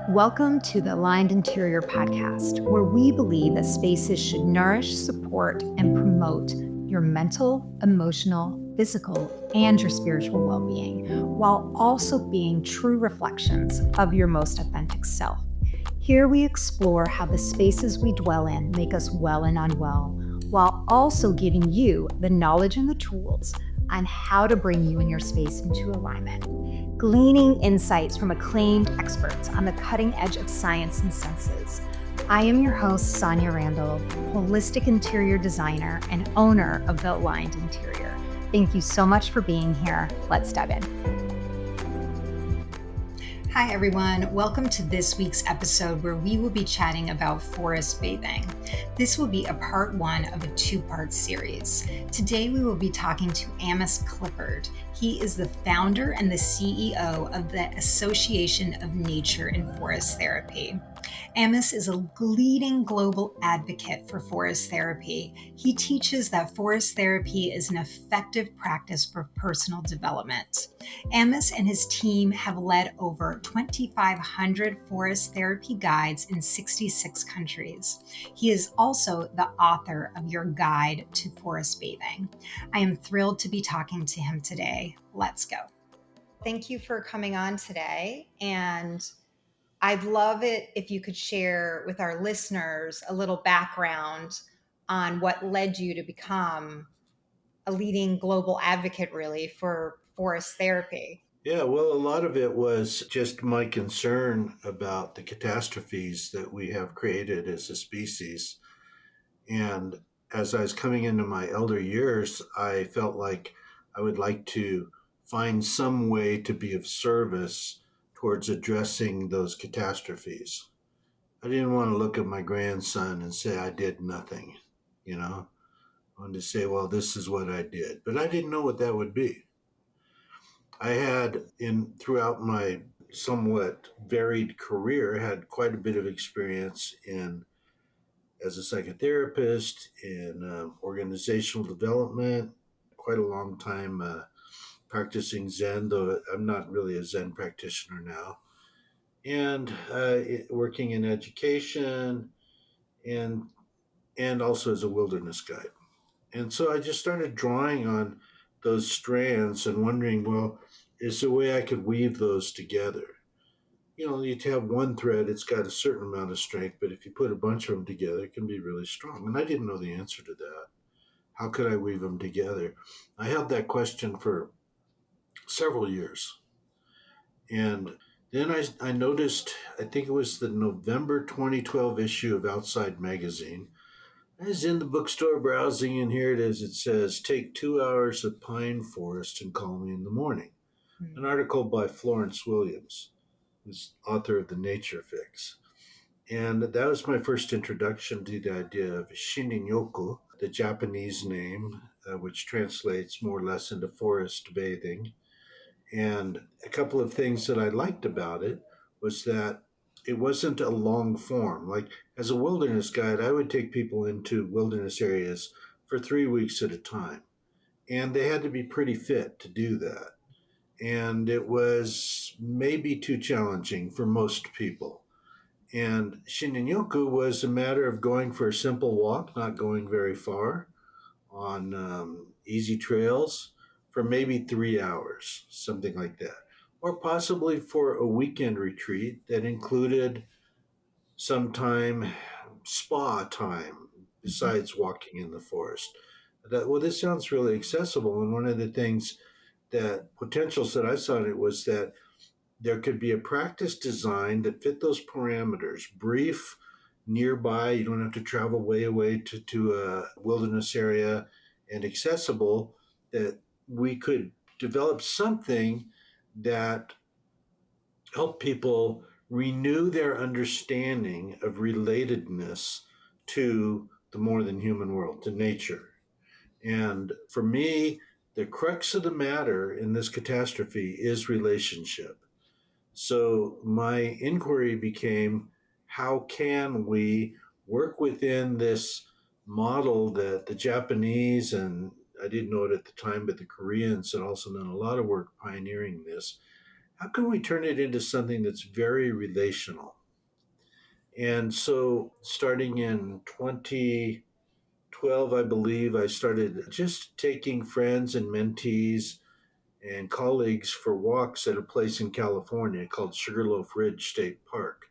Welcome to the Aligned Interior podcast, where we believe that spaces should nourish, support, and promote your mental, emotional, physical, and your spiritual well being, while also being true reflections of your most authentic self. Here we explore how the spaces we dwell in make us well and unwell, while also giving you the knowledge and the tools on how to bring you and your space into alignment, gleaning insights from acclaimed experts on the cutting edge of science and senses. I am your host, Sonia Randall, holistic interior designer and owner of the Aligned Interior. Thank you so much for being here. Let's dive in. Hi, everyone. Welcome to this week's episode where we will be chatting about forest bathing. This will be a part one of a two-part series. Today, we will be talking to Amos Clifford. He is the founder and the CEO of the Association of Nature and Forest Therapy. Amos is a leading global advocate for forest therapy. He teaches that forest therapy is an effective practice for personal development. Amos and his team have led over 2,500 forest therapy guides in 66 countries. He is also the author of Your Guide to Forest Bathing. I am thrilled to be talking to him today. Let's go. Thank you for coming on today, and I'd love it if you could share with our listeners a little background on what led you to become a leading global advocate, really, for forest therapy. Yeah, well, a lot of it was just my concern about the catastrophes that we have created as a species. And as I was coming into my elder years, I felt like I would like to find some way to be of service towards addressing those catastrophes. I didn't want to look at my grandson and say I did nothing, you know. I wanted to say, well, this is what I did. But I didn't know what that would be. I had in throughout my somewhat varied career had quite a bit of experience in as a psychotherapist in organizational development. Quite a long time practicing Zen, though I'm not really a Zen practitioner now, and working in education and and also as a wilderness guide. And so I just started drawing on those strands and wondering, well, is there a way I could weave those together? You know, you have one thread, it's got a certain amount of strength, but if you put a bunch of them together, it can be really strong. And I didn't know the answer to that. How could I weave them together? I held that question for several years. And then I noticed, I think it was the November 2012 issue of Outside Magazine. I was in the bookstore browsing, and here it is. It says, "Take 2 hours of pine forest and call me in the morning." An article by Florence Williams, who's author of The Nature Fix. And that was my first introduction to the idea of Shininyoku, the Japanese name, which translates more or less into forest bathing. And a couple of things that I liked about it was that it wasn't a long form. Like as a wilderness guide, I would take people into wilderness areas for 3 weeks at a time. And they had to be pretty fit to do that. And it was maybe too challenging for most people. And Shininyoku was a matter of going for a simple walk, not going very far, on easy trails for maybe 3 hours, something like that. Or possibly for a weekend retreat that included some time, spa time, besides walking in the forest. That, well, this sounds really accessible. And one of the things that potentials that I saw in it was that there could be a practice design that fit those parameters, brief, nearby, you don't have to travel way away to a wilderness area, and accessible, that we could develop something that helped people renew their understanding of relatedness to the more than human world, to nature. And for me, the crux of the matter in this catastrophe is relationship. So my inquiry became, how can we work within this model that the Japanese, and I didn't know it at the time, but the Koreans had also done a lot of work pioneering this. How can we turn it into something that's very relational? And so, starting in 2012, I believe, I started just taking friends and mentees and colleagues for walks at a place in California called Sugarloaf Ridge State Park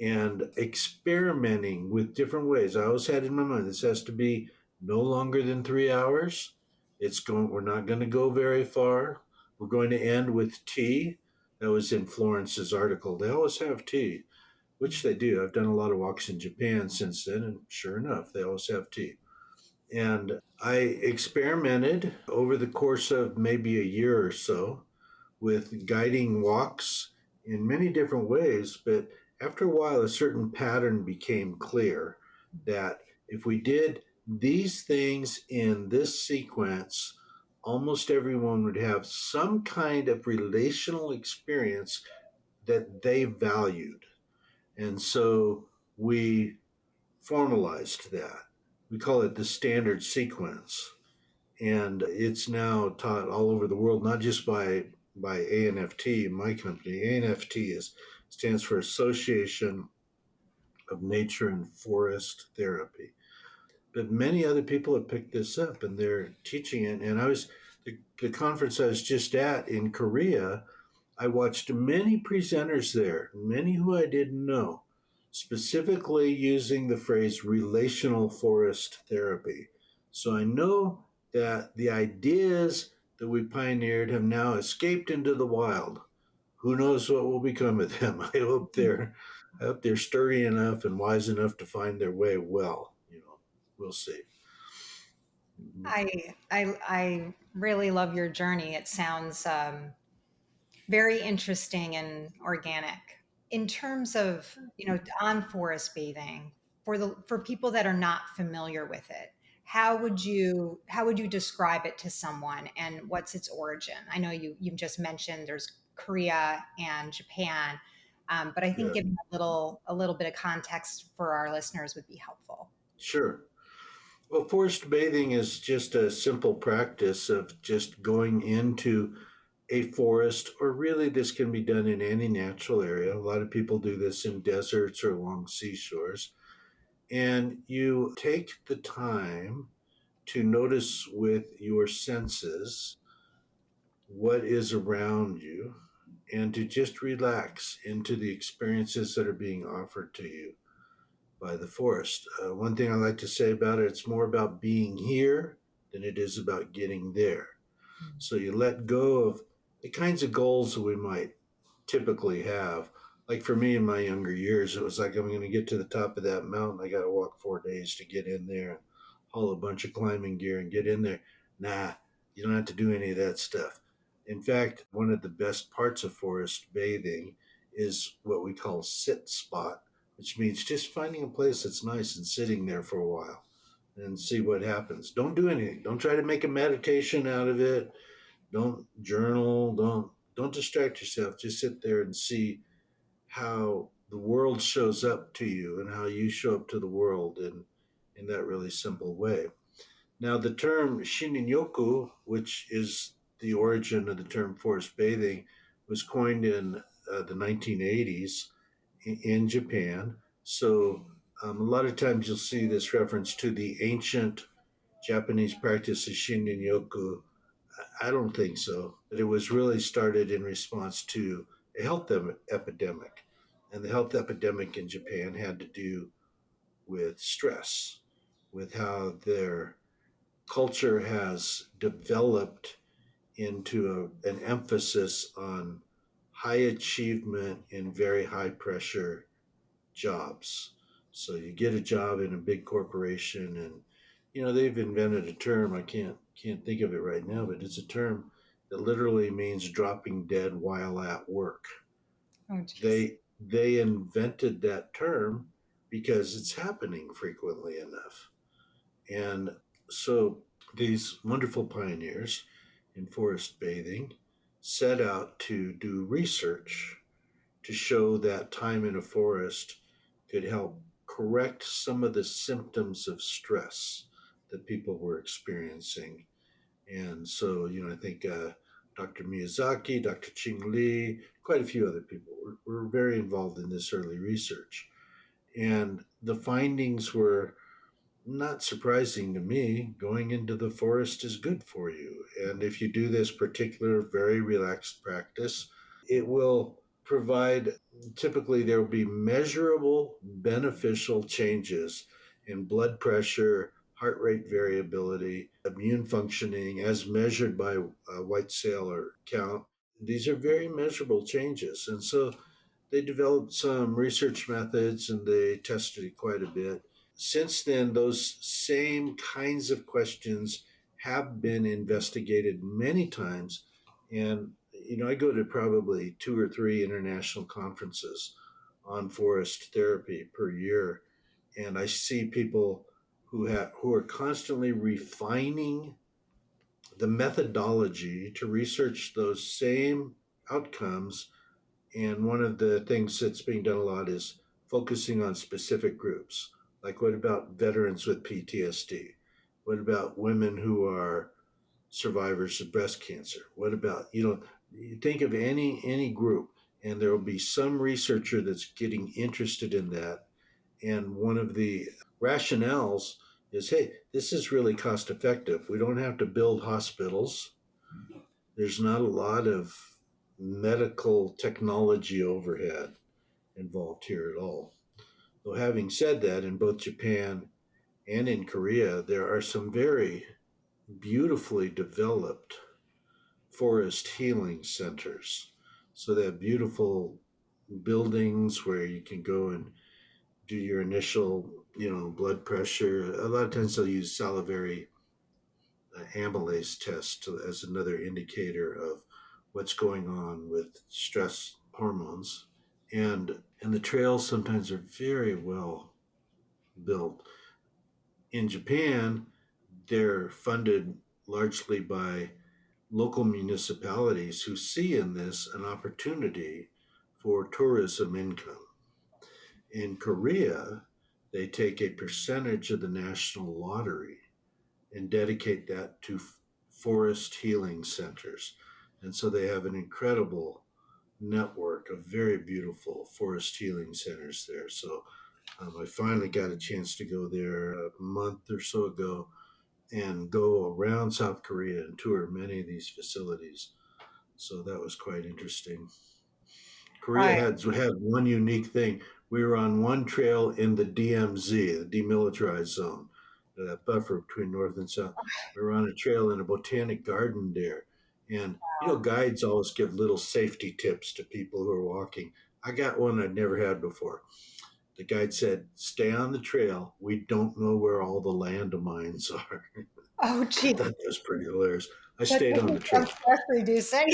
and experimenting with different ways. I always had in my mind this has to be no longer than 3 hours. We're not going to go very far. We're going to end with tea. That was in Florence's article. They always have tea, which they do. I've done a lot of walks in Japan since then, and sure enough, they always have tea. And I experimented over the course of maybe a year or so with guiding walks in many different ways. But after a while, a certain pattern became clear that if we did these things in this sequence, almost everyone would have some kind of relational experience that they valued. And so we formalized that. We call it the standard sequence. And it's now taught all over the world, not just by ANFT, my company. ANFT stands for Association of Nature and Forest Therapy. But many other people have picked this up and they're teaching it. And the conference I was just at in Korea, I watched many presenters there, many who I didn't know, specifically using the phrase relational forest therapy. So I know that the ideas that we pioneered have now escaped into the wild. Who knows what will become of them? I hope they're sturdy enough and wise enough to find their way well. We'll see. I really love your journey. It sounds very interesting and organic. In terms of, on forest bathing, for people that are not familiar with it, how would you describe it to someone, and what's its origin? I know you've just mentioned there's Korea and Japan, but I think Yeah, giving a little bit of context for our listeners would be helpful. sure. Well, forest bathing is just a simple practice of just going into a forest, or really, this can be done in any natural area. A lot of people do this in deserts or along seashores. And you take the time to notice with your senses what is around you and to just relax into the experiences that are being offered to you by the forest. One thing I like to say about it, it's more about being here than it is about getting there. So you let go of the kinds of goals that we might typically have. Like for me in my younger years, it was like I'm going to get to the top of that mountain. I got to walk 4 days to get in there and haul a bunch of climbing gear and get in there. Nah, you don't have to do any of that stuff. In fact, one of the best parts of forest bathing is what we call sit spot, which means just finding a place that's nice and sitting there for a while and see what happens. Don't do anything. Don't try to make a meditation out of it. Don't journal. Don't distract yourself. Just sit there and see how the world shows up to you and how you show up to the world in that really simple way. Now, the term shininyoku, which is the origin of the term forest bathing, was coined in the 1980s in Japan. So, a lot of times you'll see this reference to the ancient Japanese practice of shininyoku. I don't think so. That it was really started in response to a health epidemic. And the health epidemic in Japan had to do with stress, with how their culture has developed into an emphasis on high achievement in very high pressure jobs. So you get a job in a big corporation, and they've invented a term. I can't think of it right now, but it's a term that literally means dropping dead while at work. Oh, geez. They invented that term because it's happening frequently enough. And so these wonderful pioneers in forest bathing set out to do research to show that time in a forest could help correct some of the symptoms of stress that people were experiencing. And so, I think Dr. Miyazaki, Dr. Ching Li, quite a few other people were very involved in this early research. And the findings were not surprising to me. Going into the forest is good for you. And if you do this particular very relaxed practice, it will provide, typically, there will be measurable beneficial changes in blood pressure, heart rate variability, immune functioning as measured by white cell or count. These are very measurable changes. And so they developed some research methods and they tested it quite a bit. Since then, those same kinds of questions have been investigated many times. And, I go to probably two or three international conferences on forest therapy per year. And I see people who are constantly refining the methodology to research those same outcomes. And one of the things that's being done a lot is focusing on specific groups. Like, what about veterans with PTSD? What about women who are survivors of breast cancer? What about, you think of any group, and there will be some researcher that's getting interested in that. And one of the rationales is, hey, this is really cost effective. We don't have to build hospitals. There's not a lot of medical technology overhead involved here at all. Though, having said that, in both Japan and in Korea, there are some very beautifully developed forest healing centers. So they have beautiful buildings where you can go and do your initial, blood pressure. A lot of times they'll use salivary amylase test as another indicator of what's going on with stress hormones. And the trails sometimes are very well built. In Japan, they're funded largely by local municipalities who see in this an opportunity for tourism income. In Korea, they take a percentage of the national lottery and dedicate that to forest healing centers. And so they have an incredible network of very beautiful forest healing centers there. So I finally got a chance to go there a month or so ago and go around South Korea and tour many of these facilities. So that was quite interesting. Korea Right. had one unique thing. We were on one trail in the DMZ, the demilitarized zone, that buffer between North and South. We were on a trail in a botanic garden there. And, guides always give little safety tips to people who are walking. I got one I'd never had before. The guide said, "Stay on the trail. We don't know where all the landmines are." Oh, I gee, thought that was pretty hilarious. I that stayed on the doesn't sound trail. stress reducing.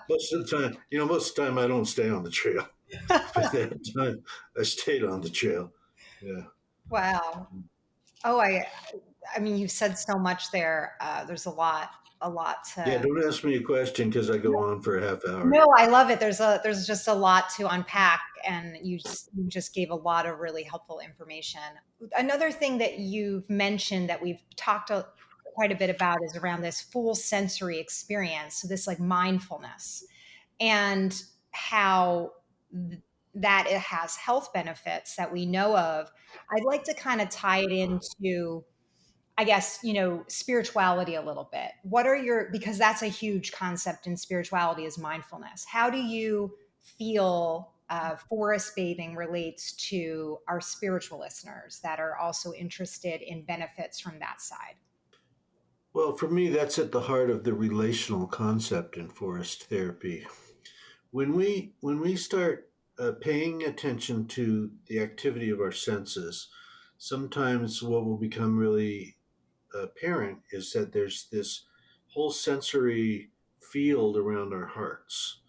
Most of the time I don't stay on the trail. But that time I stayed on the trail. Yeah. Wow. Oh, I mean, you've said so much there. There's a lot Yeah, to. don't ask me a question because I go on for a half hour. No, I love it. There's just a lot to unpack, and you just gave a lot of really helpful information. Another thing that you've mentioned that we've talked quite a bit about is around this full sensory experience. So this like mindfulness and how that it has health benefits that we know of. I'd like to kind of tie it into, I guess, spirituality a little bit. What are your, because that's a huge concept in spirituality is mindfulness. How do you feel forest bathing relates to our spiritual listeners that are also interested in benefits from that side? Well, for me, that's at the heart of the relational concept in forest therapy. When we start paying attention to the activity of our senses, sometimes what will become really apparent is that there's this whole sensory field around our hearts,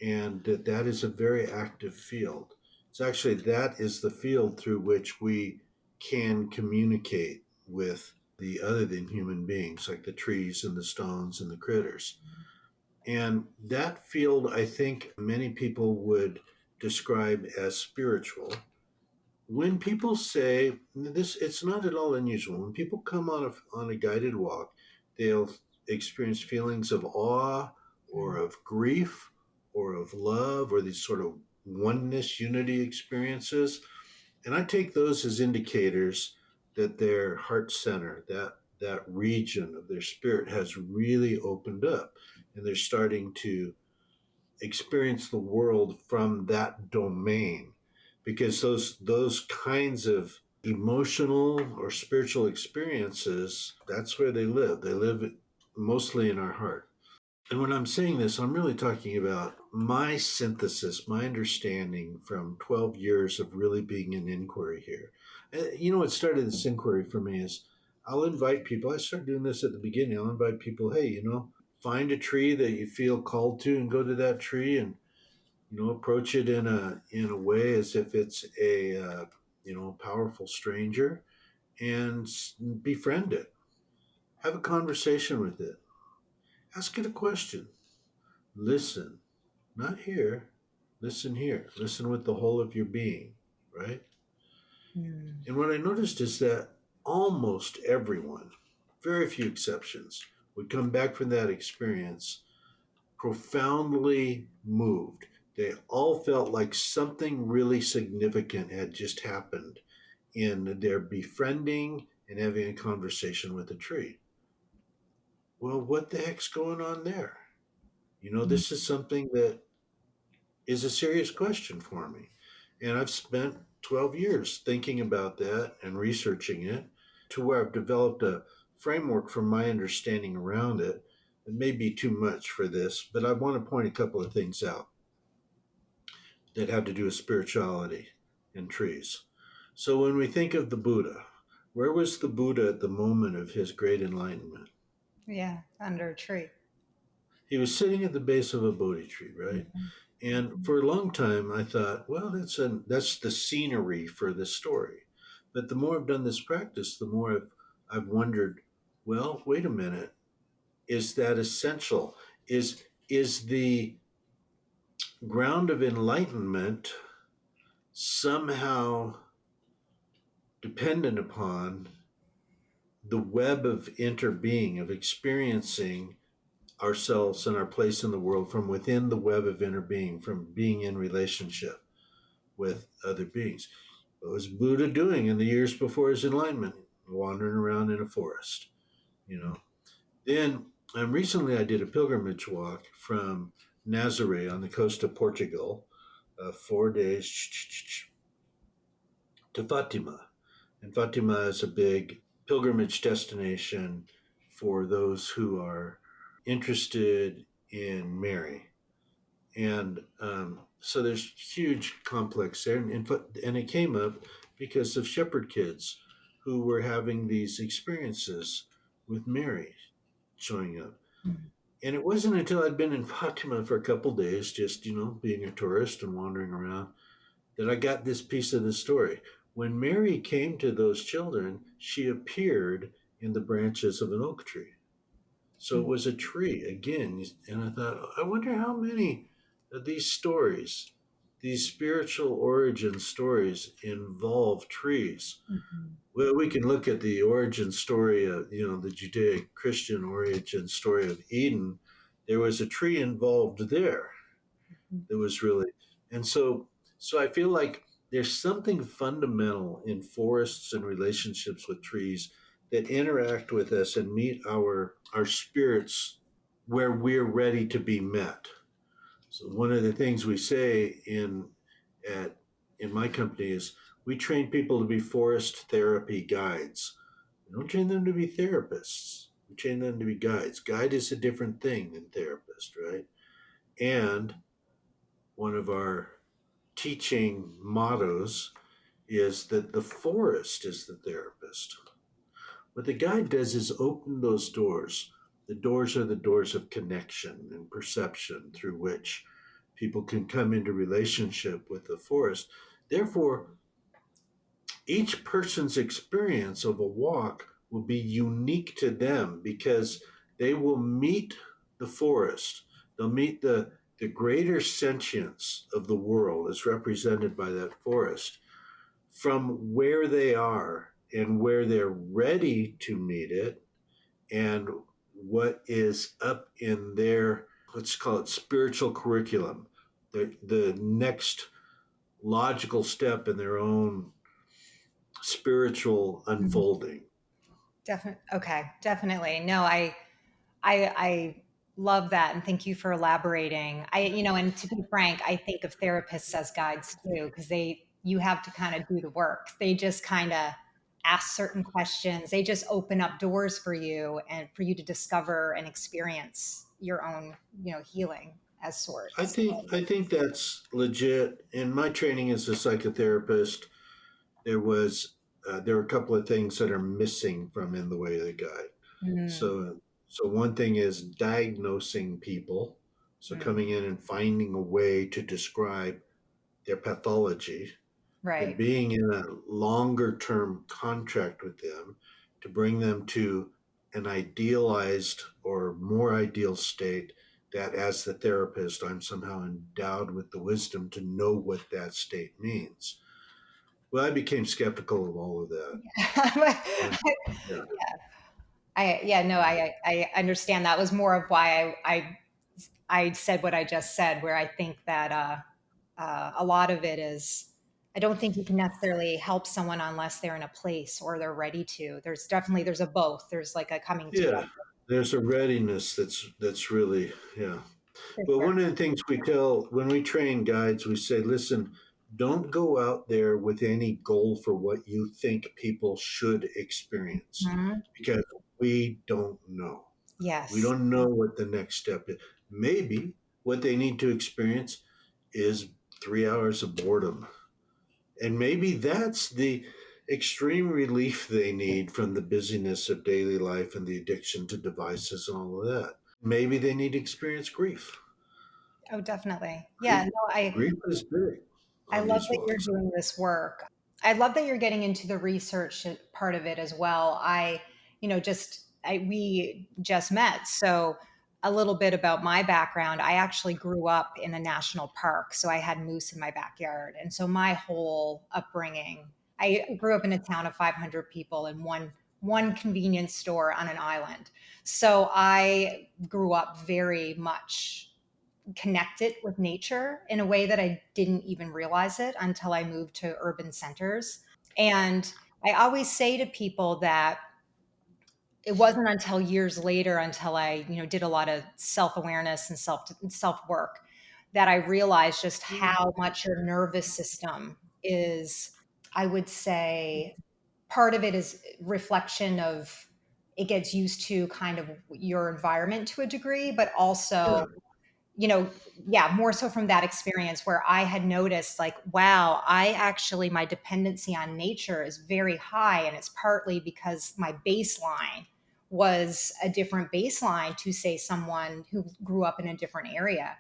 and that is a very active field. It's actually that is the field through which we can communicate with the other than human beings, like the trees and the stones and the critters. And that field, I think many people would describe as spiritual. When people say this, it's not at all unusual. When people come on a guided walk, they'll experience feelings of awe or of grief or of love or these sort of oneness, unity experiences. And I take those as indicators that their heart center, that region of their spirit has really opened up and they're starting to experience the world from that domain, because those kinds of emotional or spiritual experiences, that's where they live mostly in our heart. And when I'm saying this, I'm really talking about my synthesis, my understanding from 12 years of really being in inquiry here. What started this inquiry for me is I'll invite people. I started doing this at the beginning. I'll invite people, hey, find a tree that you feel called to and go to that tree and, approach it in a way as if it's a, powerful stranger and befriend it. Have a conversation with it. Ask it a question. Listen. Not here. Listen here. Listen with the whole of your being, right? Mm. And what I noticed is that almost everyone, very few exceptions, would come back from that experience profoundly moved. They all felt like something really significant had just happened in their befriending and having a conversation with a tree. Well, what the heck's going on there? This is something that is a serious question for me. And I've spent 12 years thinking about that and researching it to where I've developed a framework for my understanding around it. It may be too much for this, but I want to point a couple of things out that have to do with spirituality and trees. So when we think of the Buddha, where was the Buddha at the moment of his great enlightenment? Yeah, under a tree. He was sitting at the base of a Bodhi tree, right? Mhm. And for a long time, I thought, well, that's the scenery for this story. But the more I've done this practice, the more I've wondered, well, wait a minute, is that essential? Is the ground of enlightenment somehow dependent upon the web of interbeing, of experiencing ourselves and our place in the world from within the web of interbeing, from being in relationship with other beings? What was Buddha doing in the years before his enlightenment? Wandering around in a forest, you know. Then, recently I did a pilgrimage walk from Nazaré on the coast of Portugal, 4 days to Fatima. And Fatima is a big pilgrimage destination for those who are interested in Mary. And so there's huge complex there. And it came up because of shepherd kids who were having these experiences with Mary showing up. Mhm. And it wasn't until I'd been in Fatima for a couple days, just, being a tourist and wandering around, that I got this piece of the story. When Mary came to those children, she appeared in the branches of an oak tree. So it was a tree again. And I thought, I wonder how many of these stories, these spiritual origin stories, involve trees. Mhm. Well, we can look at the origin story of, the Judaic Christian origin story of Eden. There was a tree involved there. Mhm. That was really, and so I feel like there's something fundamental in forests and relationships with trees that interact with us and meet our spirits where we're ready to be met. So one of the things we say at in my company is we train people to be forest therapy guides. We don't train them to be therapists. We train them to be guides. Guide is a different thing than therapist, right? And one of our teaching mottos is that the forest is the therapist. What the guide does is open those doors. The doors are the doors of connection and perception through which people can come into relationship with the forest. Therefore, each person's experience of a walk will be unique to them because they will meet the forest. They'll meet the greater sentience of the world as represented by that forest from where they are and where they're ready to meet it and what is up in their, let's call it spiritual curriculum, the next logical step in their own spiritual Mhm. unfolding. Okay, definitely. No, I love that, and thank you for elaborating. And to be frank, I think of therapists as guides too, because you have to kind of do the work. They just kind of ask certain questions. They just open up doors for you and for you to discover and experience your own, healing as sorts. I think that's legit. In my training as a psychotherapist, there were a couple of things that are missing from in the way of the guide. Mm, So one thing is diagnosing people. So mm, coming in and finding a way to describe their pathology, then right. being in a longer term contract with them to bring them to an idealized or more ideal state that as the therapist I'm somehow endowed with the wisdom to know what that state means. Well, I became skeptical of all of that. And yeah, Yeah, no, yeah, I understand. That was more of why I said what I just said, where I think that a lot of it is, I don't think you can necessarily help someone unless they're in a place or they're ready to. There's a both. There's like a coming together yeah. There's a readiness that's really, yeah. for But sure. one of the things we tell when we train guides, we say, listen, don't go out there with any goal for what you think people should experience Mhm. because we don't know. We Yes. don't know what the next step is. Maybe what they need to experience is 3 hours of boredom. And maybe that's the extreme relief they need from the busyness of daily life and the addiction to devices and all of that. Maybe they need to experience grief. Oh, definitely. Yeah. Grief, No, grief is big I on love these that you're walks. doing this work. I love that you're getting into the research part of it as well. We just met. So, a little bit about my background. I actually grew up in a national park. So, I had moose in my backyard. And so, my whole upbringing, I grew up in a town of 500 people and one convenience store on an island. So, I grew up very much connected with nature in a way that I didn't even realize it until I moved to urban centers. And I always say to people that it wasn't until years later, until I, did a lot of self-awareness and self work, that I realized just how much your nervous system is, I would say, part of it is reflection of, it gets used to kind of your environment to a degree, but Yeah, also, you know, yeah, more so from that experience where I had noticed, like, wow, my dependency on nature is very high. And it's partly because my baseline was a different baseline to, say, someone who grew up in a different area.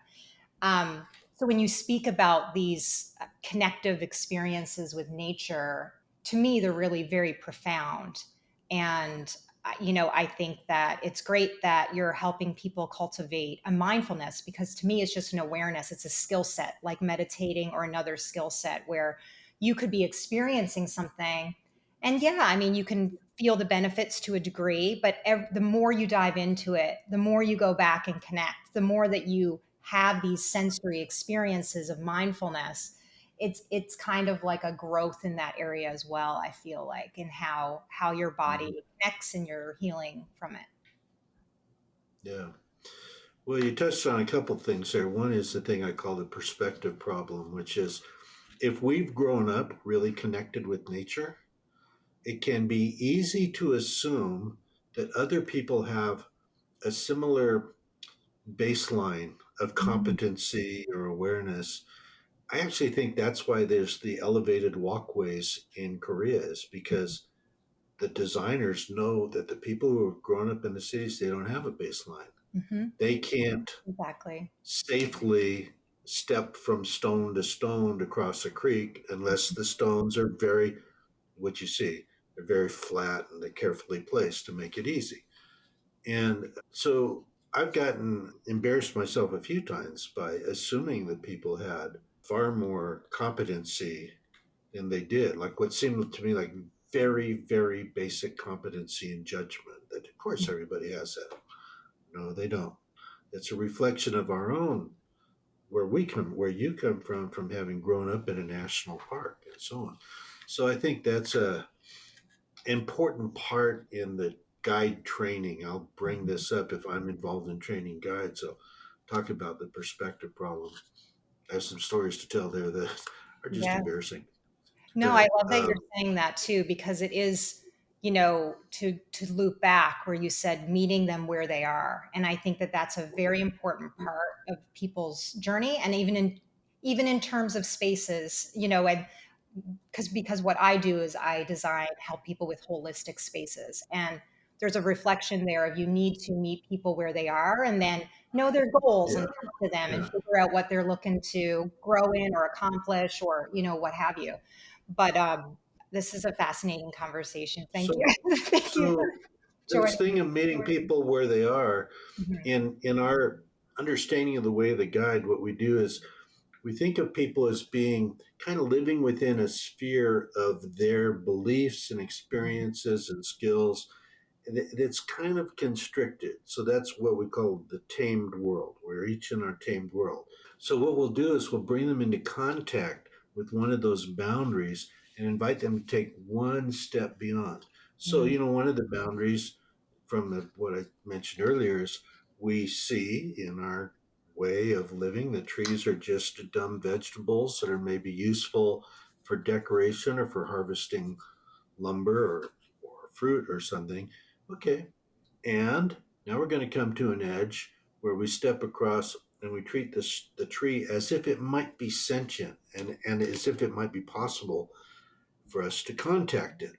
So when you speak about these connective experiences with nature, to me, they're really very profound. And I think that it's great that you're helping people cultivate a mindfulness, because to me, it's just an awareness. It's a skill set, like meditating or another skill set, where you could be experiencing something. And yeah, I mean, you can feel the benefits to a degree, but the more you dive into it, the more you go back and connect, the more that you have these sensory experiences of mindfulness, it's kind of like a growth in that area as well. I feel like, in how your mhm, body connects and you're healing from it. yeah. Well, you touched on a couple things there. One is the thing I call the perspective problem, which is if we've grown up really connected with nature, it can be easy to assume that other people have a similar baseline of Mhm. competency or awareness. I actually think that's why there's the elevated walkways in Korea, is because the designers know that the people who have grown up in the cities, they don't have a baseline. Mhm. They can't Exactly. safely step from stone to stone to cross a creek unless the stones are very, what you see, they're very flat and they're carefully placed to make it easy. And so I've gotten embarrassed myself a few times by assuming that people had far more competency than they did. Like what seemed to me like very, very basic competency and judgment. That of course everybody has that. No, they don't. It's a reflection of our own where you come from having grown up in a national park and so on. So I think that's a important part in the guide training. I'll bring this up if I'm involved in training guides. So talk about the perspective problem. I have some stories to tell there that are just Yeah. embarrassing. No, I That love that you're saying that too, because it is, to loop back where you said meeting them where they are. And I think that that's a very important part of people's journey. And even in terms of spaces, and because what I do is I design, help people with holistic spaces. And there's a reflection there of you need to meet people where they are and then know their goals and yeah, talk to them and yeah. figure out what they're looking to grow in or accomplish or, what have you. But this is a fascinating conversation. Thank you. So Thank you for so this joining thing of meeting people where they are me. in our understanding of the way of the guide, what we do is we think of people as being kind of living within a sphere of their beliefs and Mhm. experiences and skills. And it's kind of constricted. So that's what we call the tamed world. We're each in our tamed world. So what we'll do is we'll bring them into contact with one of those boundaries and invite them to take one step beyond. So, Mhm. one of the boundaries from what I mentioned earlier is we see in our way of living that trees are just dumb vegetables that are maybe useful for decoration or for harvesting lumber or fruit or something. Okay. And now we're going to come to an edge where we step across and we treat the tree as if it might be sentient and as if it might be possible for us to contact it.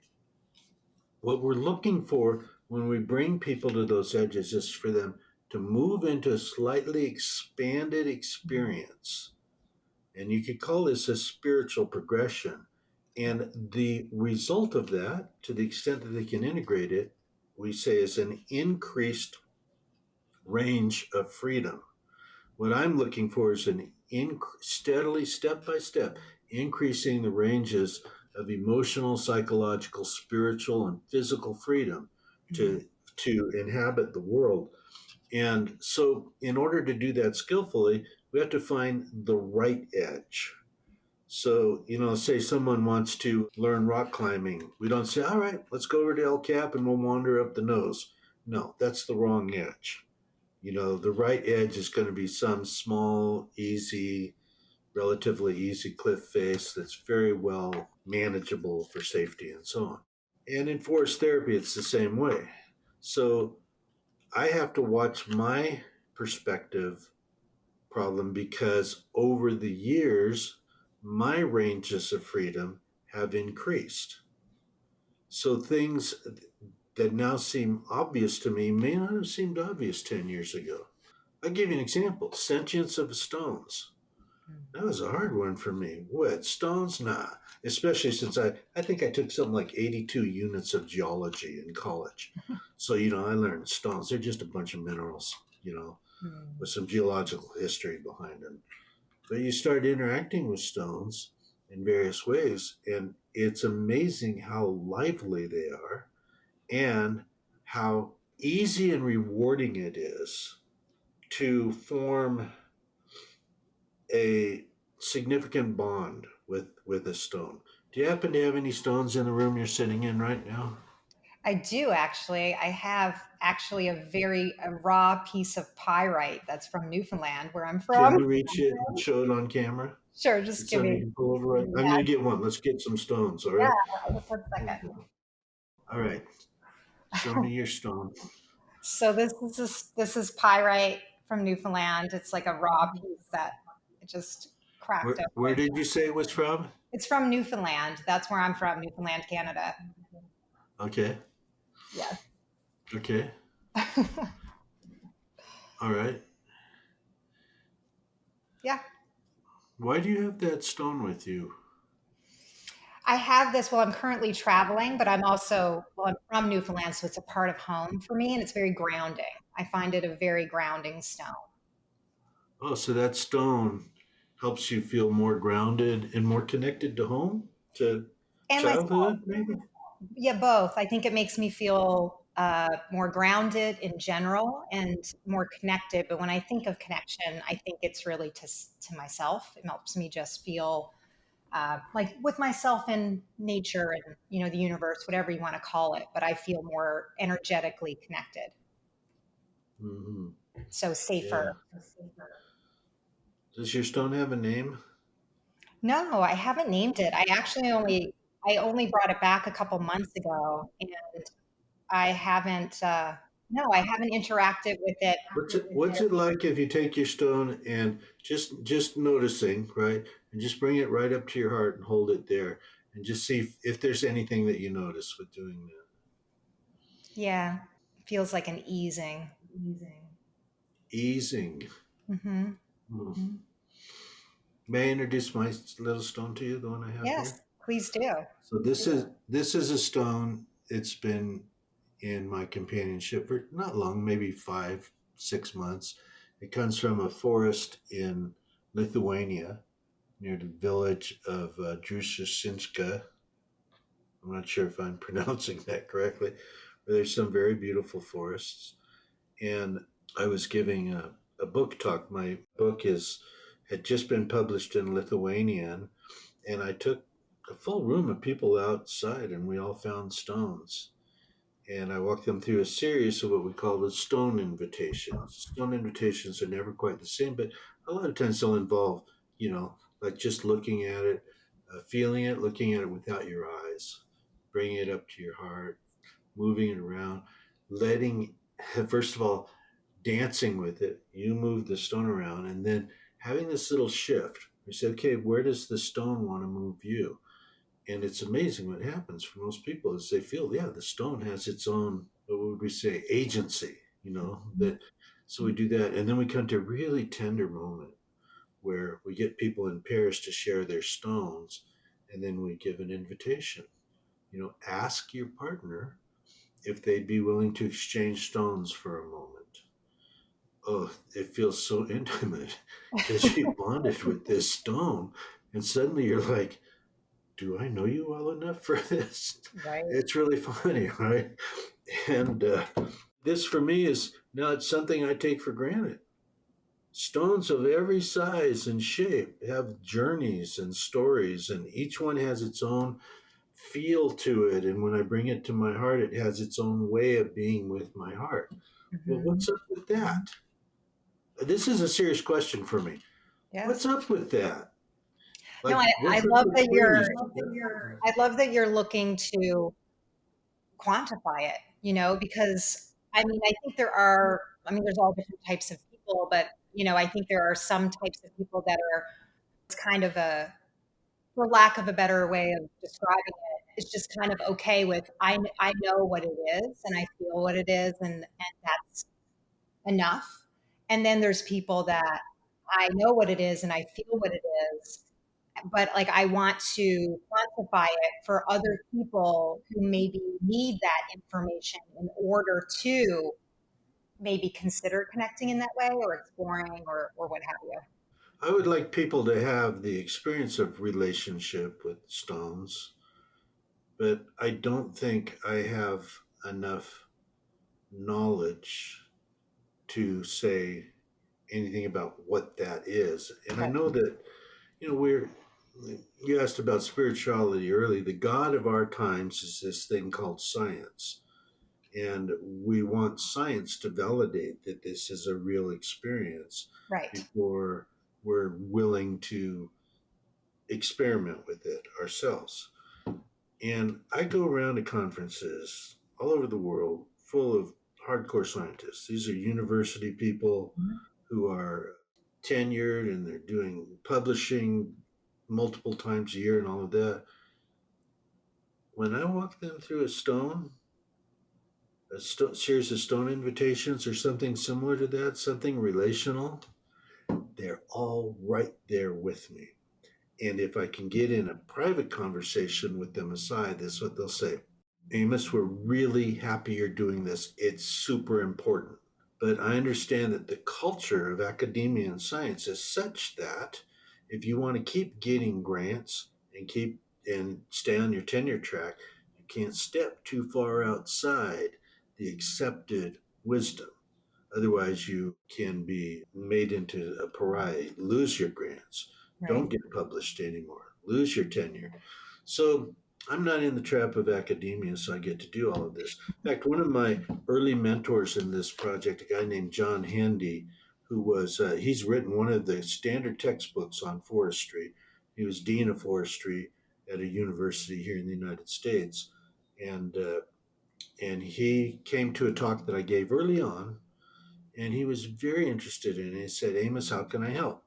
What we're looking for when we bring people to those edges is for them to move into a slightly expanded experience. And you could call this a spiritual progression. And the result of that, to the extent that they can integrate it, we say is an increased range of freedom. What I'm looking for is an steadily, step by step, increasing the ranges of emotional, psychological, spiritual, and physical freedom Mhm. to inhabit the world. And so, in order to do that skillfully, we have to find the right edge. So, say someone wants to learn rock climbing. We don't say, all right, let's go over to El Cap and we'll wander up the nose. No, that's the wrong edge. The right edge is going to be some small, easy, relatively easy cliff face that's very well manageable for safety and so on. And in forest therapy, it's the same way. So I have to watch my perspective problem because over the years, my ranges of freedom have increased. So things that now seem obvious to me may not have seemed obvious 10 years ago. I'll give you an example. Sentience of stones. That was a hard one for me. What, stones? Nah. Especially since I think I took something like 82 units of geology in college. So, I learned stones. They're just a bunch of minerals, Mhm. with some geological history behind them. But you start interacting with stones in various ways, and it's amazing how lively they are and how easy and rewarding it is to form a significant bond with a stone. Do you happen to have any stones in the room you're sitting in right now? I do actually. I have actually a raw piece of pyrite that's from Newfoundland, where I'm Can from. you reach it and show it on camera? Sure, Is it just give something me, you can pull over right? I'm yeah, going to get one. Let's get some stones. All right. yeah, just 1 second. All right. Show me your stone. So this is pyrite from Newfoundland. It's like a raw piece that it just cracked Where open. did you say it was from? It's from Newfoundland. That's where I'm from, Newfoundland, Canada. Okay. Yes. Okay. All right. Yeah. Why do you have that stone with you? I have this. Well, I'm currently traveling, but I'm from Newfoundland, so it's a part of home for me, and it's very grounding. I find it a very grounding stone. Oh, so that stone helps you feel more grounded and more connected to home, to And myself, childhood, maybe? yeah, both. I think it makes me feel more grounded in general and more connected. But when I think of connection, I think it's really to myself. It helps me just feel like with myself and nature and the universe, whatever you want to call it. But I feel more energetically connected, Hmm. so safer. Yeah. Does your stone have a name? No, I haven't named it. I only brought it back a couple months ago, and I haven't. No, I haven't interacted with it. What's it like if you take your stone and just noticing, right, and just bring it right up to your heart and hold it there, and just see if there's anything that you notice with doing that. Yeah, feels like an easing. Easing. Hmm. Hmm. May I introduce my little stone to you, the one I have Yes, here? please do. So this is a stone. It's been in my companionship for not long, maybe 5, 6 months. It comes from a forest in Lithuania near the village of Drusicinska. I'm not sure if I'm pronouncing that correctly, but there's some very beautiful forests. And I was giving a book talk. My book is had just been published in Lithuanian, and I took a full room of people outside, and we all found stones. And I walked them through a series of what we call the stone invitations. Stone invitations are never quite the same, but a lot of times they'll involve, like just looking at it, feeling it, looking at it without your eyes, bringing it up to your heart, moving it around, letting, first of all, dancing with it. You move the stone around, and then having this little shift. You say, okay, where does the stone want to move you? And it's amazing what happens for most people is they feel, yeah, the stone has its own, what would we say, agency, that. So we do that, and then we come to a really tender moment where we get people in pairs to share their stones, and then we give an invitation. Ask your partner if they'd be willing to exchange stones for a moment. Oh, it feels so intimate because you bonded with this stone, and suddenly you're like, do I know you well enough for this? Right. It's really funny, right? And this for me is not something I take for granted. Stones of every size and shape have journeys and stories, and each one has its own feel to it. And when I bring it to my heart, it has its own way of being with my heart. Well, Hmm. what's up with that? This is a serious question for me. Yes. What's up with that? No, Like, I what's up love with that trees? I love that you're looking to quantify it, because I think there's all different types of people, but I think there are some types of people that are, it's kind of for lack of a better way of describing it, it's just kind of okay with, I know what it is and I feel what it is, and that's enough. And then there's people that I know what it is and I feel what it is, but like I want to quantify it for other people who maybe need that information in order to maybe consider connecting in that way or exploring or what have you. I would like people to have the experience of relationship with stones, but I don't think I have enough knowledge to say anything about what that is. And I Right. know that, we're, you asked about spirituality early. The God of our times is this thing called science. And we want science to validate that this is a real experience Right. before we're willing to experiment with it ourselves. And I go around to conferences all over the world full of hardcore scientists. These are university people who are tenured and they're doing publishing multiple times a year and all of that. When I walk them through series of stone invitations or something similar to that, something relational, they're all right there with me. And if I can get in a private conversation with them aside, this is what they'll say. Amos, we're really happy you're doing this. It's super important. But I understand that the culture of academia and science is such that if you want to keep getting grants and stay on your tenure track, you can't step too far outside the accepted wisdom. Otherwise, you can be made into a pariah, lose your grants, Right. don't get published anymore. lose your tenure. So I'm not in the trap of academia, so I get to do all of this. In fact, one of my early mentors in this project, a guy named John Handy, who was he's written one of the standard textbooks on forestry. He was dean of forestry at a university here in the United States, and and he came to a talk that I gave early on, and he was very interested in it. He said, "Amos, how can I help?"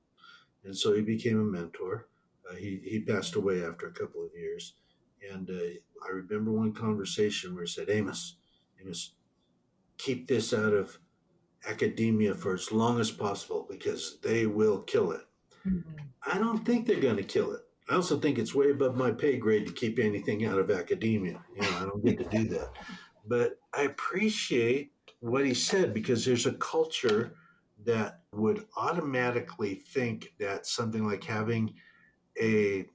And so he became a mentor. He passed away after a couple of years, and I remember one conversation where he said, Amos, keep this out of academia for as long as possible because they will kill it." Mhm. I don't think they're going to kill it. I also think it's way above my pay grade to keep anything out of academia. I don't get to do that. But I appreciate what he said because there's a culture that would automatically think that something like having a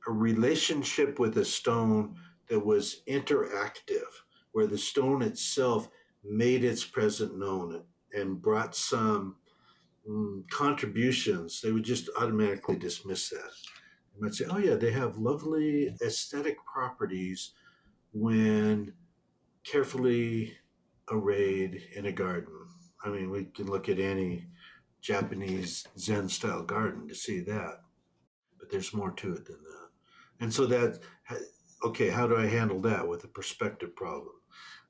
a relationship with a stone that was interactive, where the stone itself made its presence known and brought some contributions, they would just automatically dismiss that. They might say, "Oh yeah, they have lovely aesthetic properties when carefully arrayed in a garden." I mean, we can look at any Japanese Zen style garden to see that, but there's more to it than that. And so okay, how do I handle that with a perspective problem?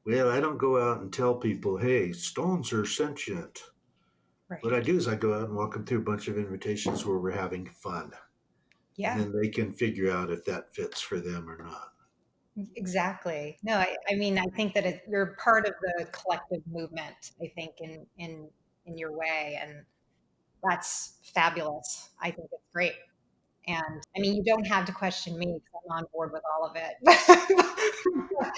Well, I don't go out and tell people, hey, stones are sentient. What I Right. do is I go out and walk them through a bunch of invitations where we're having fun. And Yeah, then they can figure out if that fits for them or not. exactly. No, I mean, I think that you're part of the collective movement, I think, in your way, and that's fabulous. I think it's great. And I mean, you don't have to question me because I'm on board with all of it.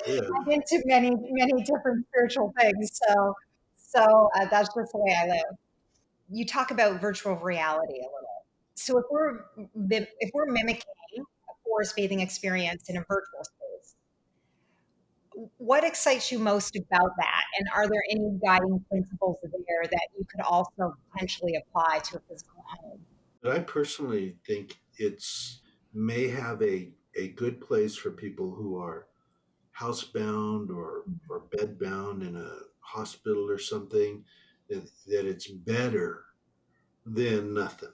Yeah. I'm into many, many different spiritual things. So that's just the way I live. You talk about virtual reality a little. So if we're mimicking a forest bathing experience in a virtual space, what excites you most about that? And are there any guiding principles there that you could also potentially apply to a physical home? But I personally think it's may have a good place for people who are housebound or bedbound in a hospital or something, that it's better than nothing,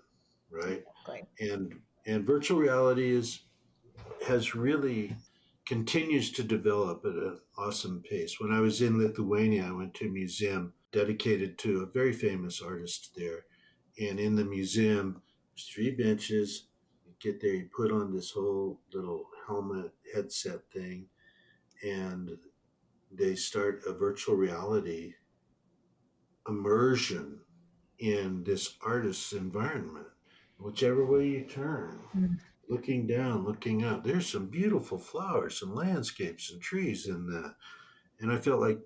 right? Exactly. And virtual reality is has really continues to develop at an awesome pace. When I was in Lithuania, I went to a museum dedicated to a very famous artist there. And in the museum, there's three benches. You get there, you put on this whole little helmet headset thing, and they start a virtual reality immersion in this artist's environment. Whichever way you turn, Mm. looking down, looking up, there's some beautiful flowers and landscapes and trees in that. And I felt like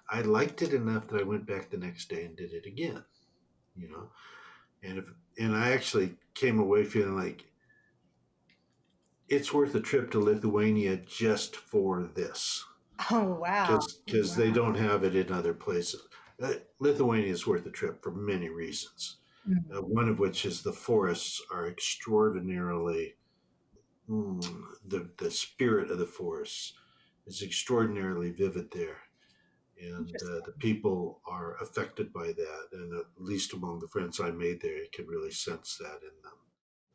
I liked it enough that I went back the next day and did it again, you know. And if and I actually came away feeling like it's worth a trip to Lithuania just for this, Oh, wow. because they don't have it in other places. Lithuania is worth a trip for many reasons. Mm. One of which is the forests are extraordinarily the spirit of the forests is extraordinarily vivid there, and Interesting. the people are affected by that. And at least among the friends I made there, you could really sense that in them.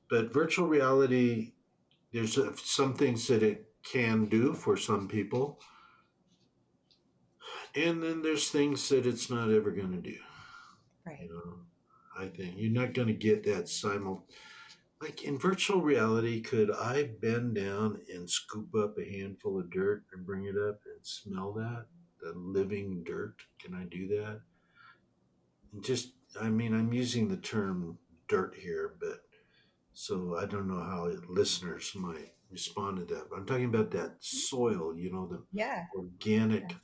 But virtual reality, there's some things that it can do for some people, and then there's things that it's not ever going to do. You Right. know, I think you're not going to get that simul. Like in virtual reality, could I bend down and scoop up a handful of dirt and bring it up and smell that? The living dirt? Can I do that? And just, I mean, I'm using the term dirt here, but so I don't know how listeners might respond to that. But I'm talking about that soil, the Yeah. organic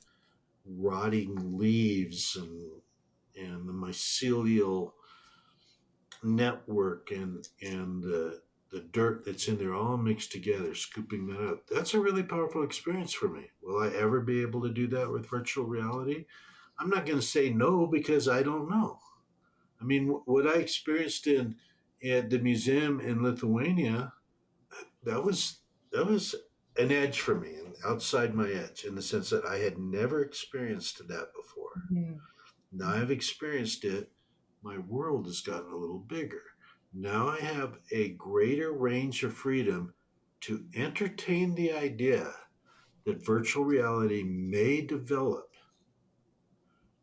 rotting leaves and the mycelial network and the dirt that's in there all mixed together, scooping that up. That's a really powerful experience for me. Will I ever be able to do that with virtual reality? I'm not going to say no because I don't know. I mean, what I experienced At the museum in Lithuania, that was that was an edge for me, and outside my edge, in the sense that I had never experienced that before. Mhm. Now I've experienced it. My world has gotten a little bigger. Now I have a greater range of freedom to entertain the idea that virtual reality may develop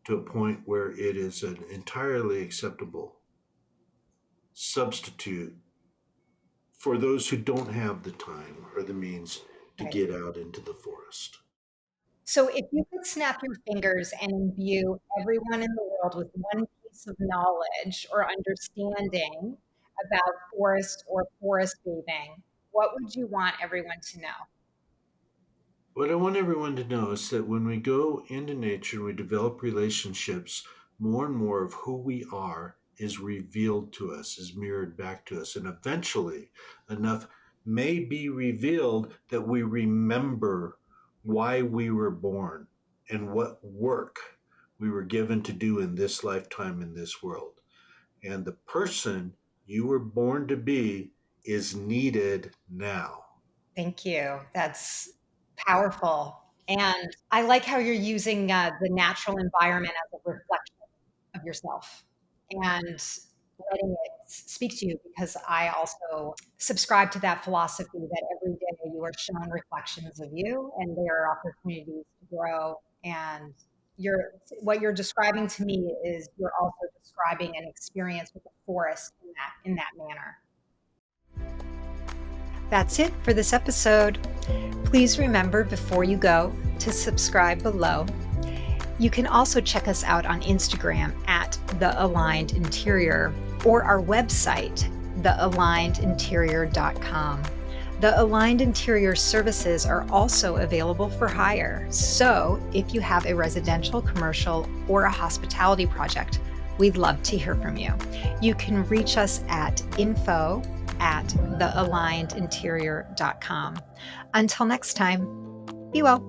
to a point where it is an entirely acceptable substitute for those who don't have the time or the means to Right. get out into the forest. So if you could snap your fingers and imbue everyone in the world with one piece of knowledge or understanding about forest or forest bathing, what would you want everyone to know? What I want everyone to know is that when we go into nature and we develop relationships, more and more of who we are is revealed to us, is mirrored back to us. And eventually, enough may be revealed that we remember why we were born and what work we were given to do in this lifetime in this world. And the person you were born to be is needed now. Thank you. That's powerful. And I like how you're using the natural environment as a reflection of yourself and letting it speak to you, because I also subscribe to that philosophy that every day you are shown reflections of you and there are opportunities to grow. And you're what you're describing to me is you're also describing an experience with the forest in that manner. That's it for this episode. Please remember before you go to subscribe below. You can also check us out on Instagram at The Aligned Interior or our website, thealignedinterior.com. The Aligned Interior services are also available for hire. So if you have a residential, commercial, or a hospitality project, we'd love to hear from you. You can reach us at info@thealignedinterior.com. Until next time, be well.